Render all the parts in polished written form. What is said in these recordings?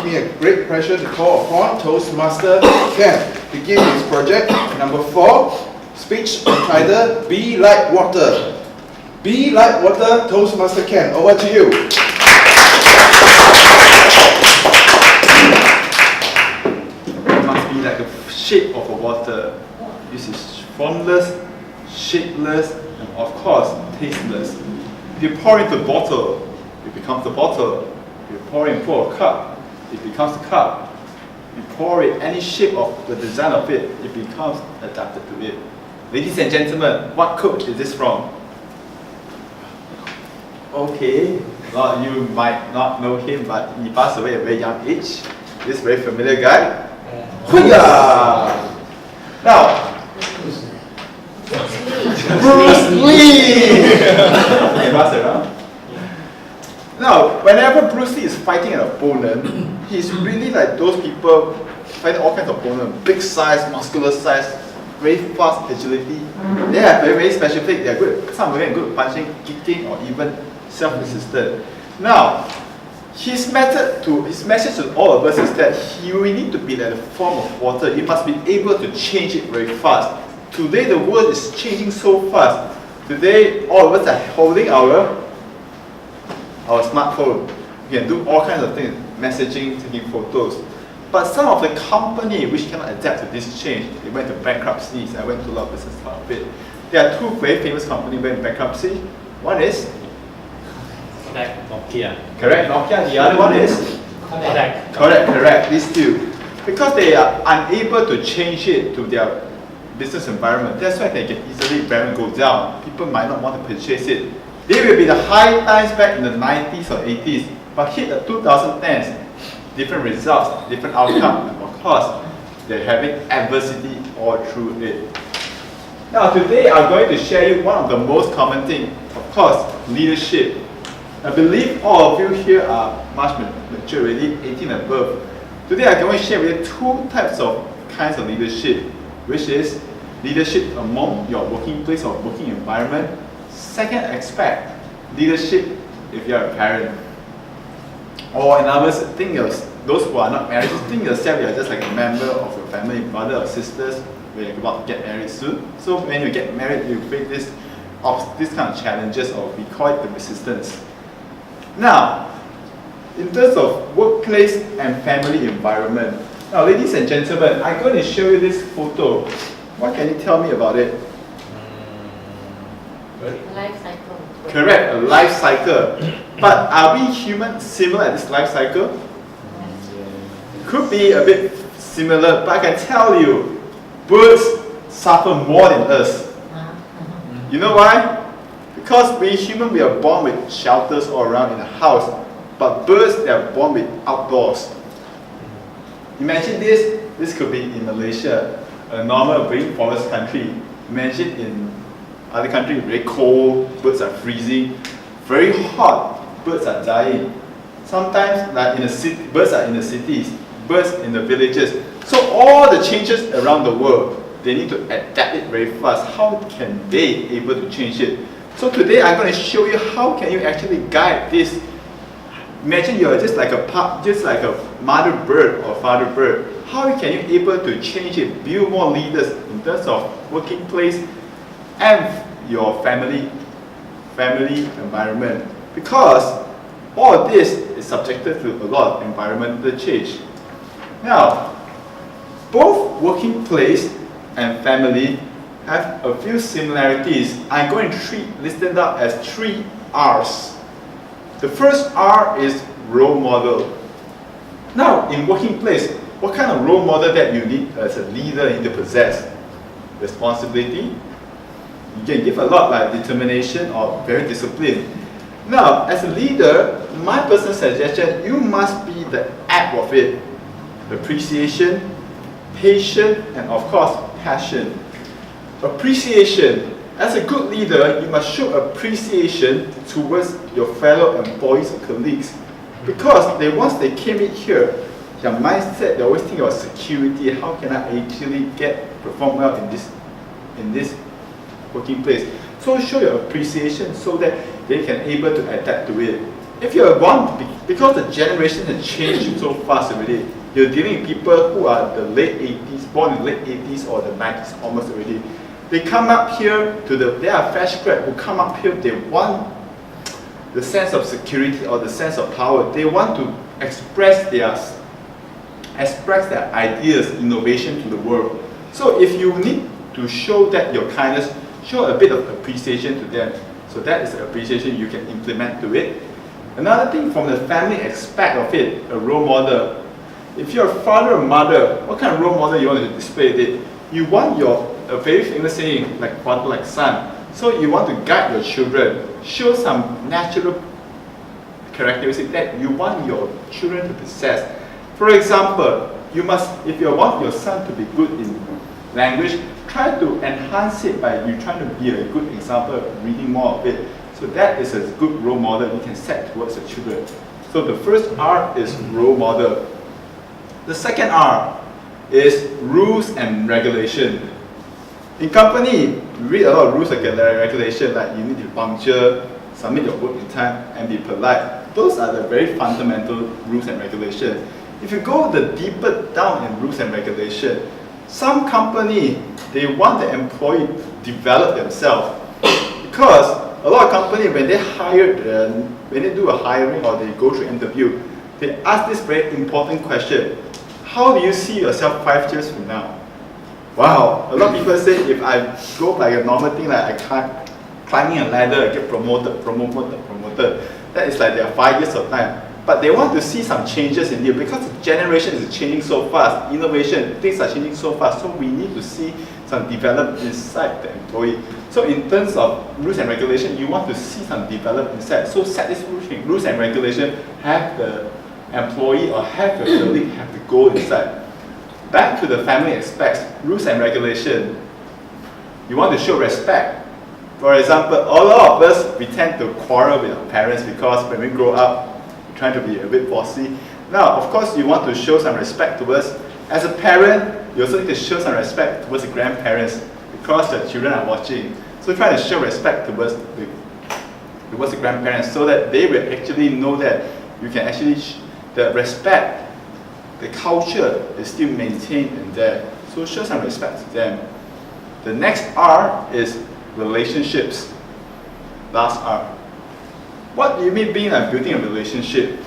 gives me a great pleasure to call upon Toastmaster Ken to give his project number 4, speech entitled Be Like Water. Be like water, Toastmaster Ken, over to you. It must be like the shape of a water. This is formless, shapeless, and of course, tasteless. If you pour into a bottle, it becomes a bottle. If you pour into a cup, it becomes a cup. If you pour it any shape of the design of it, it becomes adapted to it. Ladies and gentlemen, what cook is this from? Okay, well, you might not know him, but he passed away at a very young age. This very familiar guy. Hoo-yah! Now, Bruce Lee! Okay, pass it around. Now, whenever Bruce Lee is fighting an opponent, he's really like those people fighting all kinds of opponents. Big size, muscular size, very fast agility. They are very, very specific. They are good. Some of them are good at punching, kicking, or even self-resistant. Now, his message to all of us is that we need to be like a form of water. You must be able to change it very fast. Today, the world is changing so fast. Today, all of us are holding our smartphone. We can do all kinds of things, messaging, taking photos. But some of the company which cannot adapt to this change, they went to bankruptcy. I went to a lot of business part of it. There are 2 very famous companies went into bankruptcy. One is Nokia. Correct, Nokia. The other one is Kodak. Correct. These 2, because they are unable to change it to their business environment. That's why they can easily brand go down. People might not want to purchase it. They will be the high times back in the 90s or 80s, but hit the 2010s, different results, different outcome, and of course, they're having adversity all through it. Now today I'm going to share you one of the most common things, of course, leadership. I believe all of you here are much mature already, 18 and above. Today I'm going to share with you 2 types of kinds of leadership, which is leadership among your working place or working environment. Second aspect, leadership if you're a parent. Or in other words, think of those who are not married, just think yourself you are just like a member of your family, brother or sisters, where you're about to get married soon. So when you get married, you face this kind of challenges, or we call it the resistance. Now, in terms of workplace and family environment, now ladies and gentlemen, I'm going to show you this photo. What can you tell me about it? Life cycle. Correct, a life cycle. But are we humans similar at this life cycle? Could be a bit similar, but I can tell you, birds suffer more than us. You know why? Because we humans, we are born with shelters all around in the house, but birds, they are born with outdoors. Imagine this could be in Malaysia, a normal rainforest country. Imagine in other countries, very cold, birds are freezing. Very hot, birds are dying. Sometimes, like in the city, birds are in the cities, birds in the villages. So all the changes around the world, they need to adapt it very fast. How can they able to change it? So today I'm going to show you how can you actually guide this. Imagine you're just like a mother bird or father bird. How can you able to change it, build more leaders in terms of working place and your family environment? Because all of this is subjected to a lot of environmental change. Now, both working place and family have a few similarities. I'm going to list them out as 3 R's. The first R is role model. Now, in working place, what kind of role model that you need as a leader you need to possess? Responsibility. You can give a lot like determination or very disciplined. Now, as a leader, my personal suggestion, you must be the act of it. Appreciation, patience, and of course, passion. Appreciation. As a good leader, you must show appreciation towards your fellow employees or colleagues. Because once they came in here, their mindset, they always think about security. How can I actually perform well in this working place? So show your appreciation so that they can able to adapt to it. if you want, because the generation has changed so fast already, you're dealing with people who are the late 80s, born in the late 80s or the 90s almost already. They come up here they are fresh grad who come up here, they want the sense of security or the sense of power. They want to express their ideas, innovation to the world. So if you need to show that your kindness, show a bit of appreciation to them. So that is the appreciation you can implement to it. Another thing from the family aspect of it, a role model. If you're a father or mother, what kind of role model you want to display it? You want a very famous saying, like father, like son. So you want to guide your children, show some natural characteristics that you want your children to possess. For example, if you want your son to be good in language, try to enhance it by you trying to be a good example of reading more of it. So that is a good role model you can set towards your children. So the first R is role model. The second R is rules and regulation. In company, we read a lot of rules and regulation, like you need to be punctual, submit your work in time, and be polite. Those are the very fundamental rules and regulations. If you go deeper down in rules and regulation, some company, they want the employee to develop themselves. Because a lot of companies, when they do a hiring or they go through interview, they ask this very important question: how do you see yourself 5 years from now? Wow, a lot of people say if I go by a normal thing like I can't climbing a ladder, get promoted, that is like their 5 years of time. But they want to see some changes in you because the generation is changing so fast, innovation, things are changing so fast, so we need to see some development inside the employee. So in terms of rules and regulation, you want to see some development inside. So set this rules and regulation, have the employee or have your colleague have to go inside. Back to the family aspects, rules and regulation. You want to show respect. For example, a lot of us, we tend to quarrel with our parents because when we grow up, we're trying to be a bit bossy. Now, of course, you want to show some respect to us. As a parent, you also need to show some respect towards the grandparents because the children are watching. So try to show respect towards the grandparents so that they will actually know that you can actually, the respect, the culture is still maintained in there. So show some respect to them. The next R is relationships. Last R. What do you mean building a relationship?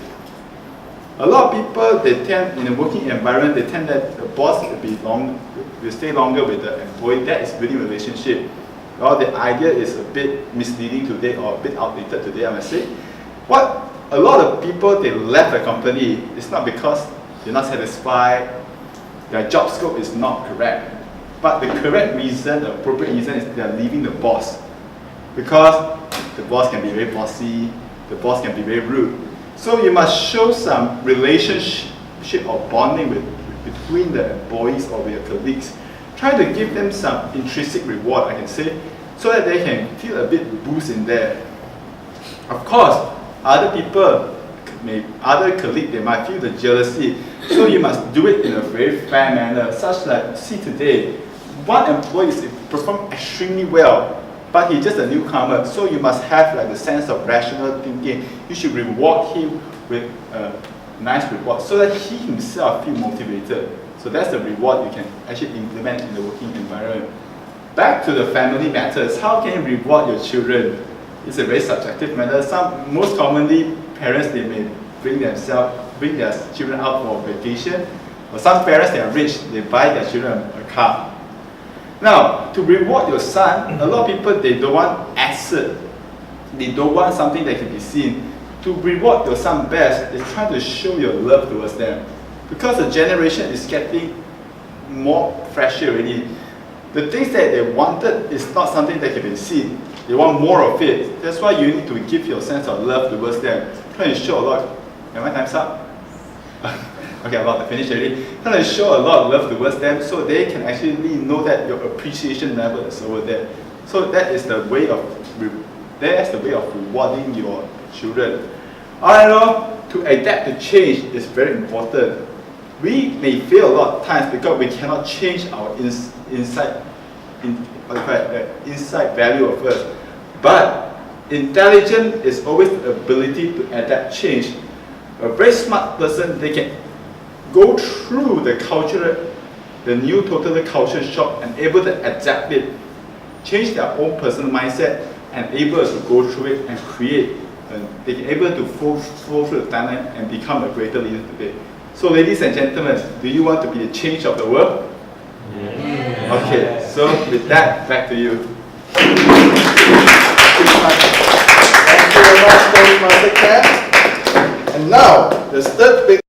A lot of people, they tend, in a working environment, they tend that the boss will stay longer with the employee. That is building a relationship. Well, the idea is a bit misleading today or a bit outdated today, I must say. What a lot of people, they left a company, it's not because they're not satisfied, their job scope is not correct. But the correct reason, the appropriate reason is they're leaving the boss. Because the boss can be very bossy, the boss can be very rude. So you must show some relationship or bonding between the employees or with your colleagues. Try to give them some intrinsic reward, I can say, so that they can feel a bit boost in there. Of course, other colleagues, they might feel the jealousy. So you must do it in a very fair manner, such that, see today, one employee is performed extremely well, but he's just a newcomer. So you must have like the sense of rational thinking. You should reward him with a nice reward so that he himself feel motivated. So that's the reward you can actually implement in the working environment. Back to the family matters. How can you reward your children? It's a very subjective matter. Most commonly, parents, they may bring their children out for vacation. Or some parents, they are rich, they buy their children a car. Now, to reward your son, a lot of people, they don't want asset. They don't want something that can be seen. To reward your son best is try to show your love towards them. Because the generation is getting more fresher already. The things that they wanted is not something that can be seen. They want more of it. That's why you need to give your sense of love towards them. Try to show a lot. Am I time's up? Okay, I'm about to finish already. Try to show a lot of love towards them so they can actually know that your appreciation level is over there. So that's the way of rewarding your children. Alright, to adapt to change is very important. We may fail a lot of times because we cannot change our inside value of us. But intelligent is always the ability to adapt change. A very smart person, they can go through the cultural, the new totally culture shock and able to adapt it, change their own personal mindset and able to go through it and create. They can able to flow through the timeline and become a greater leader today. So ladies and gentlemen, do you want to be the change of the world? Yeah. Okay, so with that, back to you. Thank you very much, Toastmaster Ken. And now, the third big